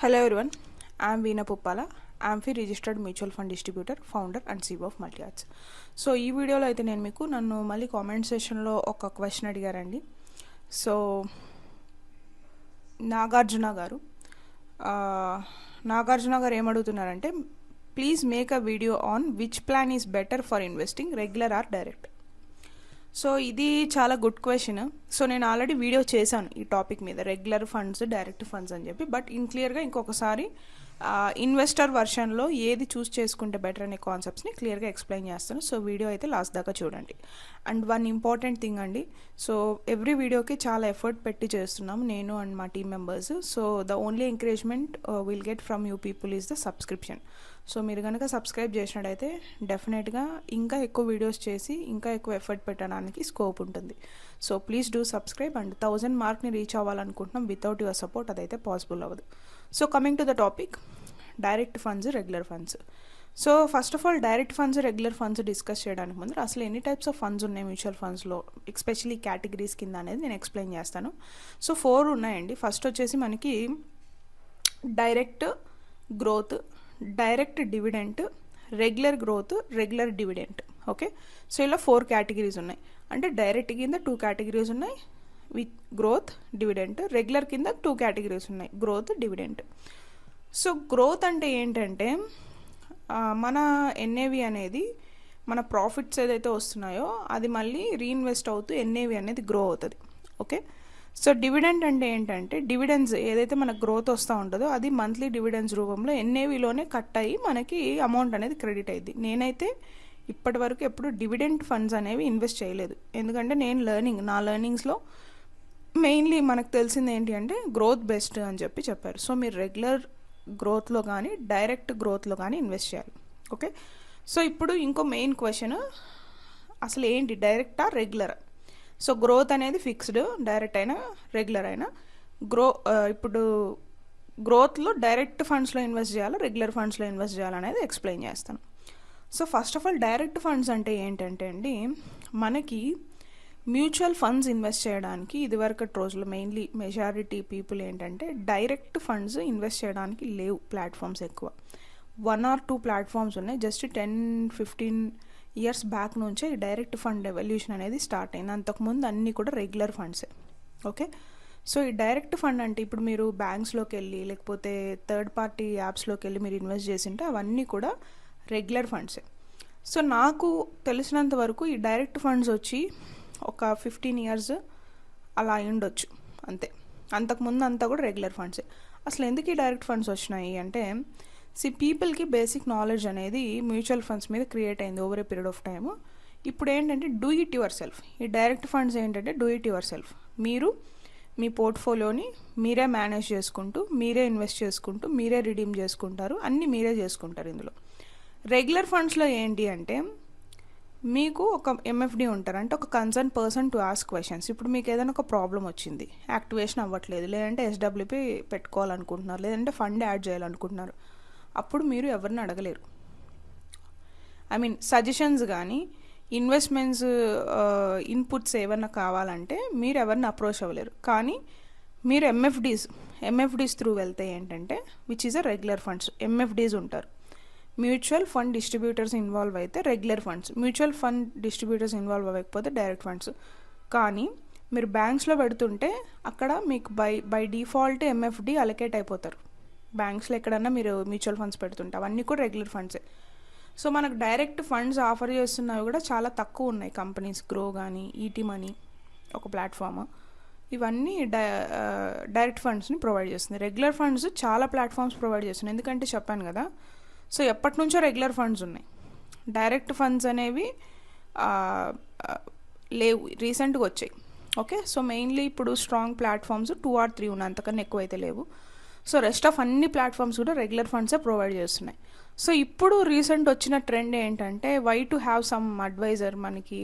Hello everyone, I am Veena Puppala. I am registered mutual fund distributor, founder and CEO of Multi-Arts. So ఈ వీడియోలో అయితే నేను మీకు నన్ను మళ్ళీ కామెంట్ సెషన్లో ఒక క్వశ్చన్ అడిగారండి. సో నాగార్జున గారు ఏమడుగుతున్నారంటే please make a video on which plan is better for investing regular or direct. So ఇది చాలా గుడ్ క్వశ్చన్. సో నేను ఆల్రెడీ వీడియో చేశాను ఈ టాపిక్ మీద, రెగ్యులర్ ఫండ్స్ డైరెక్ట్ ఫండ్స్ అని చెప్పి. బట్ క్లియర్గా ఇంకొకసారి ఇన్వెస్టర్ వర్షన్లో ఏది చూస్ చేసుకుంటే బెటర్ అనే కాన్సెప్ట్స్ని క్లియర్గా ఎక్స్ప్లెయిన్ చేస్తాను. సో వీడియో అయితే లాస్ట్ దాకా చూడండి. అండ్ వన్ ఇంపార్టెంట్ థింగ్ అండి, సో ఎవ్రీ వీడియోకి చాలా ఎఫర్ట్ పెట్టి చేస్తున్నాం నేను అండ్ మా team members. So the only encouragement will get from you people is the subscription. So మీరు కనుక సబ్స్క్రైబ్ చేసినట్టయితే డెఫినెట్గా ఇంకా ఎక్కువ వీడియోస్ చేసి ఇంకా ఎక్కువ ఎఫర్ట్ పెట్టడానికి స్కోప్ ఉంటుంది. So please do subscribe. And 1000 మార్క్ని రీచ్ అవ్వాలనుకుంటున్నాం. వితౌట్ యువర్ సపోర్ట్ అదైతే పాసిబుల్ అవ్వదు. So coming to the topic, direct funds, regular funds. So first of all direct funds, regular funds discuss చేయడానికి ముందు అసలు ఎన్ని టైప్స్ ఆఫ్ ఫండ్స్ ఉన్నాయి mutual ఫండ్స్లో, ఎస్పెషలీ కేటగిరీస్ కింద అనేది నేను ఎక్స్ప్లెయిన్ చేస్తాను. సో 4 ఉన్నాయండి. ఫస్ట్ వచ్చేసి మనకి direct growth, direct dividend, regular growth, regular dividend. Okay, so ఇలా 4 కేటగిరీస్ ఉన్నాయి. అంటే డైరెక్ట్ కింద 2 కేటగిరీస్ ఉన్నాయి, విత్ గ్రోత్, డివిడెంట్. రెగ్యులర్ కింద 2 కేటగిరీస్ ఉన్నాయి, గ్రోత్, డివిడెంట్. సో గ్రోత్ అంటే ఏంటంటే మన ఎన్ఏవి అనేది, మన ప్రాఫిట్స్ ఏదైతే వస్తున్నాయో అది మళ్ళీ రీఇన్వెస్ట్ అవుతూ ఎన్ఏవి అనేది గ్రో అవుతుంది. ఓకే, సో డివిడెంట్ అంటే ఏంటంటే డివిడెండ్స్ ఏదైతే మనకు గ్రోత్ వస్తూ ఉంటుందో అది మంత్లీ డివిడెండ్స్ రూపంలో ఎన్ఏవిలోనే కట్ అయ్యి మనకి అమౌంట్ అనేది క్రెడిట్ అయ్యింది. నేనైతే ఇప్పటి వరకు ఎప్పుడు డివిడెంట్ ఫండ్స్ అనేవి ఇన్వెస్ట్ చేయలేదు. ఎందుకంటే నేను నా లెర్నింగ్స్లో మెయిన్లీ మనకు తెలిసింది ఏంటి అంటే గ్రోత్ బెస్ట్ అని చెప్పారు. సో మీరు రెగ్యులర్ గ్రోత్లో కానీ డైరెక్ట్ గ్రోత్లో కానీ ఇన్వెస్ట్ చేయాలి. ఓకే, సో ఇప్పుడు ఇంకో మెయిన్ క్వశ్చన్, అసలు ఏంటి డైరెక్టా రెగ్యులరా? సో గ్రోత్ అనేది ఫిక్స్డ్, డైరెక్ట్ అయినా రెగ్యులర్ అయినా. ఇప్పుడు గ్రోత్లో డైరెక్ట్ ఫండ్స్లో ఇన్వెస్ట్ చేయాలా, రెగ్యులర్ ఫండ్స్లో ఇన్వెస్ట్ చేయాలనేది ఎక్స్ప్లెయిన్ చేస్తాను. So first of all direct funds అంటే ఏంటంటే అండి, మనకి మ్యూచువల్ ఫండ్స్ ఇన్వెస్ట్ చేయడానికి ఇదివరకటి రోజుల్లో మెయిన్లీ మెజారిటీ పీపుల్ ఏంటంటే డైరెక్ట్ ఫండ్స్ ఇన్వెస్ట్ చేయడానికి లేవు ప్లాట్ఫామ్స్. ఎక్కువ 1 or 2 ప్లాట్ఫామ్స్ ఉన్నాయి. జస్ట్ 10-15 ఇయర్స్ బ్యాక్ నుంచే ఈ డైరెక్ట్ ఫండ్ ఎవల్యూషన్ అనేది స్టార్ట్ అయింది. అంతకుముందు అన్నీ కూడా రెగ్యులర్ ఫండ్సే. ఓకే, సో ఈ డైరెక్ట్ ఫండ్ అంటే ఇప్పుడు మీరు బ్యాంక్స్లోకి వెళ్ళి లేకపోతే థర్డ్ పార్టీ యాప్స్లోకి వెళ్ళి మీరు ఇన్వెస్ట్ చేసింటే అవన్నీ కూడా రెగ్యులర్ ఫండ్సే. సో నాకు తెలిసినంత వరకు ఈ డైరెక్ట్ ఫండ్స్ వచ్చి ఒక 15 ఇయర్స్ అలా ఉండొచ్చు అంతే. అంతకుముందు అంతా కూడా రెగ్యులర్ ఫండ్సే. అసలు ఎందుకు ఈ డైరెక్ట్ ఫండ్స్ వచ్చినాయి అంటే పీపుల్కి బేసిక్ నాలెడ్జ్ అనేది మ్యూచువల్ ఫండ్స్ మీద క్రియేట్ అయింది over a period of time. ఇప్పుడు ఏంటంటే డూ ఇట్ యువర్ సెల్ఫ్. ఈ డైరెక్ట్ ఫండ్స్ ఏంటంటే డూ ఇట్ యువర్ సెల్ఫ్. మీరు మీ పోర్ట్ఫోలియోని మీరే మేనేజ్ చేసుకుంటూ, మీరే ఇన్వెస్ట్ చేసుకుంటూ, మీరే రిడీమ్ చేసుకుంటారు, అన్నీ మీరే చేసుకుంటారు. ఇందులో రెగ్యులర్ ఫండ్స్లో ఏంటి అంటే మీకు ఒక ఎంఎఫ్డి ఉంటారు, అంటే ఒక concern person to ask questions. ఇప్పుడు మీకు ఏదైనా ఒక ప్రాబ్లం వచ్చింది, యాక్టివేషన్ అవ్వట్లేదు, లేదంటే ఎస్డబ్ల్యూపీ పెట్టుకోవాలనుకుంటున్నారు, లేదంటే ఫండ్ యాడ్ చేయాలనుకుంటున్నారు, అప్పుడు మీరు ఎవరిని అడగలేరు. సజెషన్స్ కానీ ఇన్వెస్ట్మెంట్స్ ఇన్పుట్స్ ఏమన్నా కావాలంటే మీరు ఎవరిని అప్రోచ్ అవ్వలేరు. కానీ మీరు ఎంఎఫ్డీస్ త్రూ వెళ్తే ఏంటంటే which is a regular funds, MFDs ఉంటారు. మ్యూచువల్ ఫండ్ డిస్ట్రిబ్యూటర్స్ ఇన్వాల్వ్ అయితే regular funds, mutual fund distributors involve అవ్వకపోతే డైరెక్ట్ ఫండ్స్. కానీ మీరు బ్యాంక్స్లో పెడుతుంటే అక్కడ మీకు బై డిఫాల్ట్ ఎంఎఫ్డి అలొకేట్ అయిపోతారు. బ్యాంక్స్లో ఎక్కడన్నా మీరు మ్యూచువల్ ఫండ్స్ పెడుతుంటే అవన్నీ కూడా రెగ్యులర్ ఫండ్సే. సో మనకు డైరెక్ట్ ఫండ్స్ ఆఫర్ చేస్తున్నవి కూడా చాలా తక్కువ ఉన్నాయి కంపెనీస్. గ్రో కానీ, ఈటీ మనీ ఒక ప్లాట్ఫామ్, ఇవన్నీ డైరెక్ట్ ఫండ్స్ని ప్రొవైడ్ చేస్తుంది. రెగ్యులర్ ఫండ్స్ చాలా ప్లాట్ఫామ్స్ ప్రొవైడ్ చేస్తున్నాయి. ఎందుకంటే చెప్పాను కదా, సో ఎప్పటి నుంచో రెగ్యులర్ ఫండ్స్ ఉన్నాయి, డైరెక్ట్ ఫండ్స్ అనేవి లేవు, రీసెంట్గా వచ్చాయి. ఓకే, సో మెయిన్లీ ఇప్పుడు స్ట్రాంగ్ ప్లాట్ఫామ్స్ 2 or 3 ఉన్నాయి, అంతకన్నా ఎక్కువ అయితే లేవు. సో రెస్ట్ ఆఫ్ అన్ని ప్లాట్ఫామ్స్ కూడా రెగ్యులర్ ఫండ్సే ప్రొవైడ్ చేస్తున్నాయి. సో ఇప్పుడు రీసెంట్ వచ్చిన ట్రెండ్ ఏంటంటే why to have some advisor, మనకి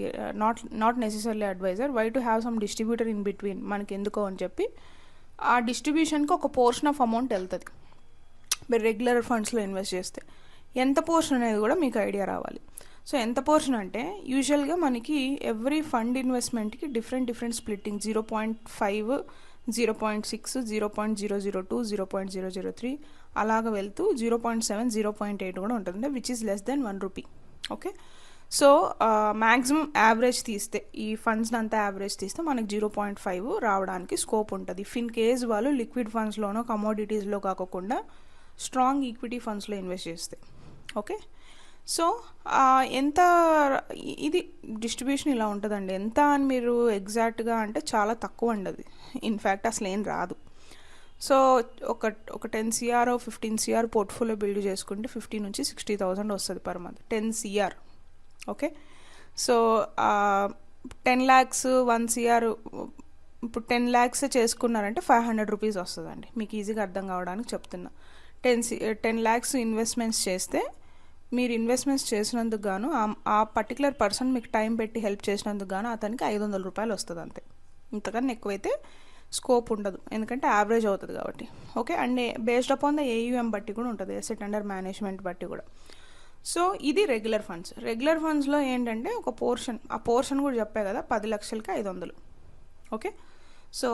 not necessarily advisor, why to have some distributor in between, మనకి ఎందుకో అని చెప్పి ఆ డిస్ట్రిబ్యూషన్కి ఒక పోర్షన్ ఆఫ్ అమౌంట్ వెళ్తుంది. మీరు రెగ్యులర్ ఫండ్స్లో ఇన్వెస్ట్ చేస్తే ఎంత పోర్షన్ అనేది కూడా మీకు ఐడియా రావాలి. సో ఎంత పోర్షన్ అంటే యూజువల్గా మనకి ఎవ్రీ ఫండ్ ఇన్వెస్ట్మెంట్కి డిఫరెంట్ స్ప్లిట్టింగ్ 0.5 0.6, 0.002, 0.003 అలాగ వెళ్తూ 0.7, 0.8 కూడా ఉంటుంది, which is less than 1 rupee. Okay, so maximum average తీస్తే, ఈ ఫండ్స్ని అంతా యావరేజ్ తీస్తే మనకి 0.5 రావడానికి స్కోప్ ఉంటుంది. ఇఫ్ ఇన్ కేస్ వాళ్ళు లిక్విడ్ ఫండ్స్లోనో కమోడిటీస్లో కాకుండా స్ట్రాంగ్ ఈక్విటీ ఫండ్స్లో ఇన్వెస్ట్ చేస్తే. ఓకే, సో ఎంత ఇది డిస్ట్రిబ్యూషన్ ఇలా ఉంటుందండి. ఎంత అని మీరు ఎగ్జాక్ట్గా అంటే చాలా తక్కువ అండి అది, ఇన్ఫ్యాక్ట్ అసలు ఏం రాదు. సో ఒక 10 CR 15 CR పోర్ట్ఫోలియో బిల్డ్ చేసుకుంటే 50 నుంచి 60,000 వస్తుంది per month, 10 CR. Okay, so 10 lakhs 1 CR, ఇప్పుడు 10 lakhs చేసుకున్నారంటే 500 రూపీస్ వస్తుందండి. మీకు ఈజీగా అర్థం కావడానికి చెప్తున్నా. 10 lakhs ఇన్వెస్ట్మెంట్స్ చేస్తే మీరు ఇన్వెస్ట్మెంట్స్ చేసినందుకు గాను ఆ పర్టికులర్ పర్సన్ మీకు టైం పెట్టి హెల్ప్ చేసినందుకు గాను అతనికి 500 రూపాయలు వస్తుంది అంతే. ఇంతకన్నా ఎక్కువైతే స్కోప్ ఉండదు, ఎందుకంటే యావరేజ్ అవుతుంది కాబట్టి. Okay, and based upon the AUM బట్టి కూడా ఉంటుంది, అసెట్ అండర్ మేనేజ్మెంట్ బట్టి కూడా. సో ఇది రెగ్యులర్ ఫండ్స్. రెగ్యులర్ ఫండ్స్లో ఏంటంటే ఒక పోర్షన్, ఆ పోర్షన్ కూడా చెప్పే కదా, 10 లక్షలకి 500. ఓకే, సో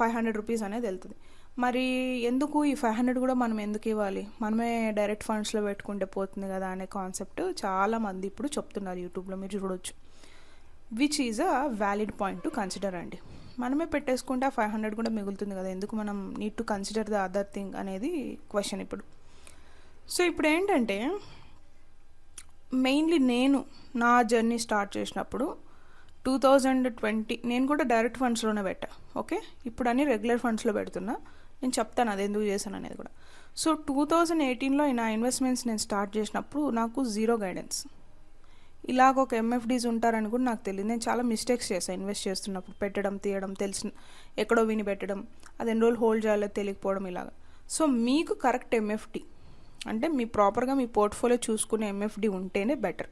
500 రూపీస్ అనేది వెళ్తుంది. మరి ఎందుకు ఈ 500 కూడా మనం ఎందుకు ఇవ్వాలి, మనమే డైరెక్ట్ ఫండ్స్లో పెట్టుకుంటే పోతుంది కదా అనే కాన్సెప్ట్ చాలామంది ఇప్పుడు చెప్తున్నారు, యూట్యూబ్లో మీరు చూడవచ్చు. Which is a valid point to consider అండి. మనమే పెట్టేసుకుంటే ఆ 500 కూడా మిగులుతుంది కదా, ఎందుకు మనం need to consider the other thing అనేది క్వశ్చన్ ఇప్పుడు. సో ఇప్పుడు ఏంటంటే మెయిన్లీ నేను నా జర్నీ స్టార్ట్ చేసినప్పుడు 2020 నేను కూడా డైరెక్ట్ ఫండ్స్లోనే పెట్టా. ఓకే, ఇప్పుడు అన్ని రెగ్యులర్ ఫండ్స్లో పెడుతున్నా, నేను చెప్తాను అది ఎందుకు చేశాను అనేది కూడా. సో 2018లో నా ఇన్వెస్ట్మెంట్స్ నేను స్టార్ట్ చేసినప్పుడు నాకు జీరో గైడెన్స్. ఇలాగ ఒక MFDs ఉంటారని కూడా నాకు తెలియదు. నేను చాలా మిస్టేక్స్ చేశాను ఇన్వెస్ట్ చేస్తున్నప్పుడు, పెట్టడం తీయడం తెలిసిన ఎక్కడో విని పెట్టడం, అది ఎన్ని రోజులు హోల్డ్ చేయాలో తెలియకపోవడం ఇలాగా. సో మీకు కరెక్ట్ MFD అంటే మీ ప్రాపర్గా మీ పోర్ట్ఫోలియో చూసుకునే MFD ఉంటేనే బెటర్.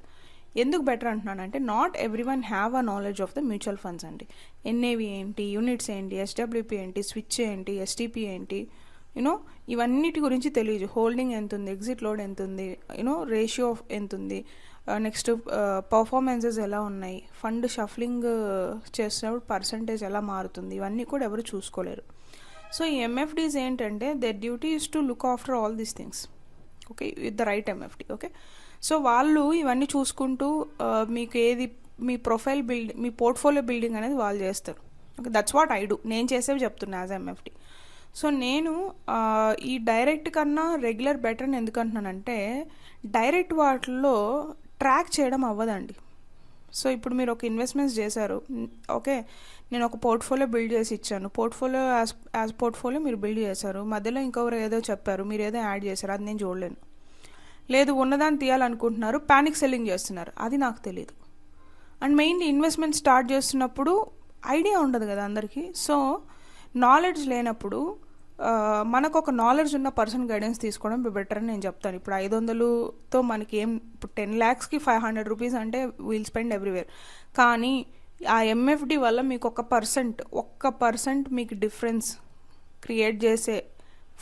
ఎందుకు బెటర్ అంటున్నానంటే not everyone have a knowledge of the mutual funds అండి. NAV ఏంటి, యూనిట్స్ ఏంటి, SWP ఏంటి, స్విచ్ ఏంటి, STP ఏంటి, యూనో ఇవన్నిటి గురించి తెలియదు. హోల్డింగ్ ఎంత ఉంది, ఎగ్జిట్ లోడ్ ఎంత ఉంది, రేషియో ఎంత ఉంది, నెక్స్ట్ పర్ఫార్మెన్సెస్ ఎలా ఉన్నాయి, ఫండ్ షఫ్లింగ్ చేసినప్పుడు పర్సంటేజ్ ఎలా మారుతుంది, ఇవన్నీ కూడా ఎవరు చూసుకోలేరు. సో ఈ MFDs ఏంటంటే their duty is to look after all these things. Okay, with the right MFD. Okay, so వాళ్ళు ఇవన్నీ చూసుకుంటూ మీకు ఏది మీ ప్రొఫైల్ మీ పోర్ట్ఫోలియో బిల్డింగ్ అనేది వాళ్ళు చేస్తారు. Okay, that's what I do. నేను చేసేవి చెప్తున్నా యాజ్ MFD. సో నేను ఈ డైరెక్ట్ కన్నా రెగ్యులర్ బెటర్ అని ఎందుకు అంటున్నానంటే డైరెక్ట్ వాటిల్లో ట్రాక్ చేయడం అవ్వదండి. సో ఇప్పుడు మీరు ఒక ఇన్వెస్ట్మెంట్స్ చేశారు, ఓకే, నేను ఒక పోర్ట్ఫోలియో బిల్డ్ చేసి ఇచ్చాను, పోర్ట్ఫోలియో యాజ్ పోర్ట్ఫోలియో మీరు బిల్డ్ చేశారు, మధ్యలో ఇంకొకరు ఏదో చెప్పారు, మీరు ఏదో యాడ్ చేశారు, అది నేను చూడలేను. లేదు ఉన్నదాన్ని తీయాలనుకుంటున్నారు, ప్యానిక్ సెల్లింగ్ చేస్తున్నారు, అది నాకు తెలియదు. అండ్ మెయిన్లీ ఇన్వెస్ట్మెంట్ స్టార్ట్ చేస్తున్నప్పుడు ఐడియా ఉండదు కదా అందరికీ. సో నాలెడ్జ్ లేనప్పుడు మనకు ఒక నాలెడ్జ్ ఉన్న పర్సన్ గైడెన్స్ తీసుకోవడం బెటర్ అని నేను చెప్తాను. ఇప్పుడు 500తో మనకి ఏం, ఇప్పుడు 10 lakhsకి 500 రూపీస్ అంటే వీల్ స్పెండ్ ఎవ్రీవేర్. కానీ ఆ MFD వల్ల మీకు 1% మీకు డిఫరెన్స్ క్రియేట్ చేసే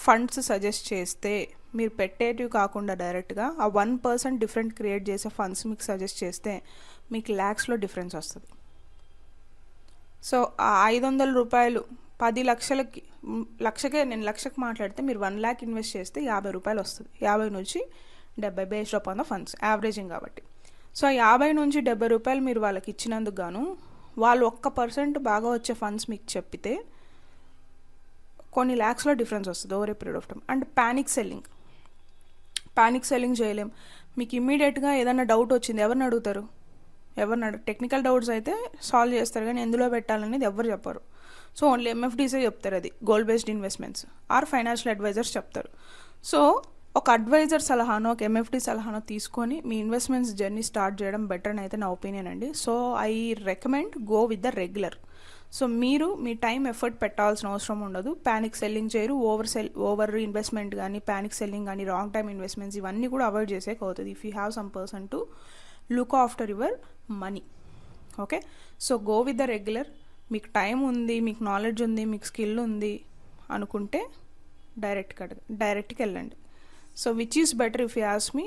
ఫండ్స్ సజెస్ట్ చేస్తే, మీరు పెట్టేటివి కాకుండా డైరెక్ట్గా ఆ 1% డిఫరెంట్ క్రియేట్ చేసే ఫండ్స్ మీకు సజెస్ట్ చేస్తే మీకు ల్యాక్స్లో డిఫరెన్స్ వస్తుంది. సో ఆ 500 రూపాయలు 10 లక్షలకి, నేను లక్షకి మాట్లాడితే మీరు 1 lakh ఇన్వెస్ట్ చేస్తే 50 రూపాయలు వస్తుంది. 50 నుంచి 70 based upon the funds averaging కాబట్టి. సో 50 నుంచి 70 రూపాయలు మీరు వాళ్ళకి ఇచ్చినందుకు గాను వాళ్ళు 1% బాగా వచ్చే ఫండ్స్ మీకు చెప్పితే కొన్ని ల్యాక్స్లో డిఫరెన్స్ వస్తుంది over a period of time. And panic selling చేయలేం. మీకు ఇమ్మీడియట్గా ఏదైనా డౌట్ వచ్చింది, ఎవరిని అడుగుతారు? టెక్నికల్ డౌట్స్ అయితే సాల్వ్ చేస్తారు, కానీ ఎందులో పెట్టాలనేది ఎవరు చెప్పరు. సో ఓన్లీ MFDసే చెప్తారు, అది goal based investments or financial advisors చెప్తారు. సో ఒక అడ్వైజర్ సలహానో ఒక MFD సలహానో తీసుకొని మీ ఇన్వెస్ట్మెంట్స్ జర్నీ స్టార్ట్ చేయడం బెటర్ అని అయితే నా ఒపీనియన్ అండి. So I recommend go with the regular. So మీరు మీ టైం ఎఫర్ట్ పెట్టాల్సిన అవసరం ఉండదు. ప్యానిక్ సెల్లింగ్ చేయరు, ఓవర్ ఇన్వెస్ట్మెంట్ కానీ ప్యానిక్ సెల్లింగ్ కానీ రాంగ్ టైం ఇన్వెస్ట్మెంట్స్ ఇవన్నీ కూడా అవాయిడ్ చేసేకి అవుతుంది if you have some person to look after your money. Okay, so go with the regular. మీకు టైం ఉంది, మీకు నాలెడ్జ్ ఉంది, మీకు స్కిల్ ఉంది అనుకుంటే డైరెక్ట్కి వెళ్ళండి. So which is better if you ask me,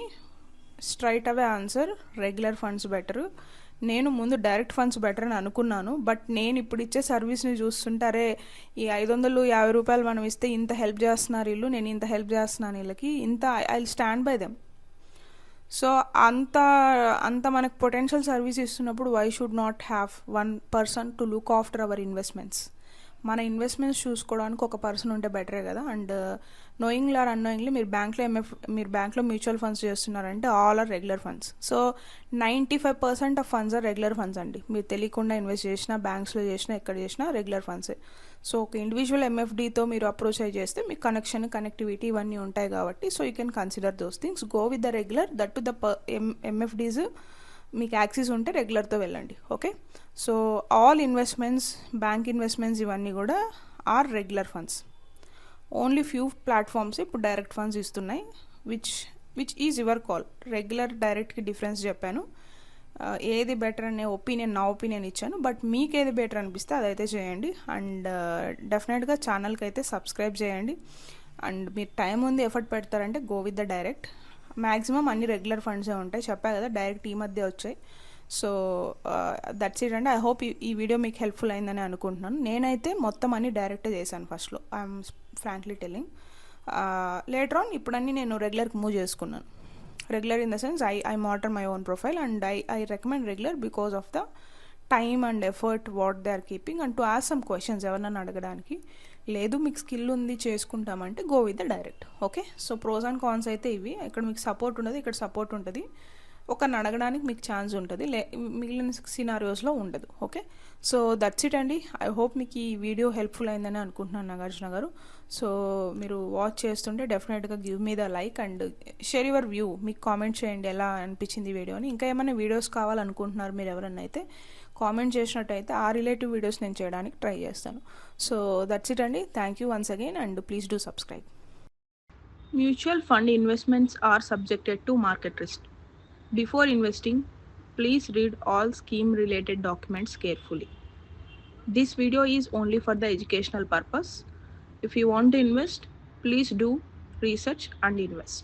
straight away answer regular funds better. నేను ముందు డైరెక్ట్ ఫండ్స్ బెటర్ అని అనుకున్నాను, బట్ నేను ఇప్పుడు ఇచ్చే సర్వీస్ని చూస్తుంటారే ఈ 550 రూపాయలు మనం ఇస్తే ఇంత హెల్ప్ చేస్తున్నారు వీళ్ళు, నేను ఇంత హెల్ప్ చేస్తున్నాను వీళ్ళకి, ఇంత I will stand by them. So అంత అంత మనకు పొటెన్షియల్ సర్వీస్ ఇస్తున్నప్పుడు why should not have one person to look after our investments. మన ఇన్వెస్ట్మెంట్స్ చూసుకోవడానికి ఒక పర్సన్ ఉంటే బెటరే కదా. అండ్ నోయింగ్లీ ఆర్ అన్నోయింగ్లీ మీరు బ్యాంక్లో మ్యూచువల్ ఫండ్స్ చేస్తున్నారంటే all are regular funds. So 95% of funds are regular funds అండి. మీరు తెలియకుండా ఇన్వెస్ట్ చేసినా, బ్యాంక్స్లో చేసినా, ఎక్కడ చేసినా రెగ్యులర్ ఫండ్సే. సో ఒక ఇండివిజువల్ ఎంఎఫ్డితో మీరు అప్రోచ్ అయ్యి చేస్తే మీకు కనెక్టివిటీ ఇవన్నీ ఉంటాయి కాబట్టి so you can consider those things. Go with the regular, that to the MFDs మీకు యాక్సెస్ ఉంటే రెగ్యులర్తో వెళ్ళండి. Okay, so all investments, bank investments ఇవన్నీ కూడా are regular funds. Only few platforms ఇప్పుడు డైరెక్ట్ ఫండ్స్ ఇస్తున్నాయి, which is your call. Regular డైరెక్ట్కి difference చెప్పాను, ఏది బెటర్ అనే నా ఒపీనియన్ ఇచ్చాను. బట్ మీకు ఏది బెటర్ అనిపిస్తే అదైతే చేయండి. అండ్ డెఫినెట్గా ఛానల్కి అయితే సబ్స్క్రైబ్ చేయండి. అండ్ మీరు టైం ఉంది, ఎఫర్ట్ పెడతారంటే go with the direct. Maximum అన్ని రెగ్యులర్ ఫండ్సే ఉంటాయి, చెప్పా కదా, డైరెక్ట్ ఈ మధ్య వచ్చాయి. సో దట్స్ ఇట్ అండి. ఐ హోప్ ఈ వీడియో మీకు హెల్ప్ఫుల్ అయిందని అనుకుంటున్నాను. నేనైతే మొత్తం అన్ని డైరెక్టే చేశాను ఫస్ట్లో, I'm frankly telling. Later on ఇప్పుడన్నీ నేను రెగ్యులర్కి మూవ్ చేసుకున్నాను. Regular in the sense I monitor my own profile and I recommend regular because of the time and effort what they are keeping and to ask some questions ఎవరినైనా అడగడానికి. లేదు మీకు skill ఉంది చేసుకుంటామంటే go with the direct. Okay, so pros and cons అయితే ఇవి. ఇక్కడ మీకు సపోర్ట్ ఉండదు, ఇక్కడ సపోర్ట్ ఉంటుంది. ఒకరిని అడగడానికి మీకు ఛాన్స్ ఉంటుంది, మిగిలిన సినారియోస్లో ఉండదు. ఓకే, సో దట్స్ ఇట్ అండి. ఐ హోప్ మీకు ఈ వీడియో హెల్ప్ఫుల్ అయిందని అనుకుంటున్నాను నాగార్జున గారు. సో మీరు వాచ్ చేస్తుంటే డెఫినెట్గా give me the like and share your view. మీకు కామెంట్ చేయండి ఎలా అనిపించింది వీడియోని. ఇంకా ఏమైనా వీడియోస్ కావాలనుకుంటున్నారు మీరు ఎవరన్నా అయితే కామెంట్ చేసినట్టయితే ఆ రిలేటివ్ వీడియోస్ నేను చేయడానికి ట్రై చేస్తాను. సో దట్స్ ఇట్ అండి. Thank you once again and please do subscribe. Mutual fund investments are subjected to market risk. Before investing, please read all scheme related documents carefully. This video is only for the educational purpose. If you want to invest, please do research and invest.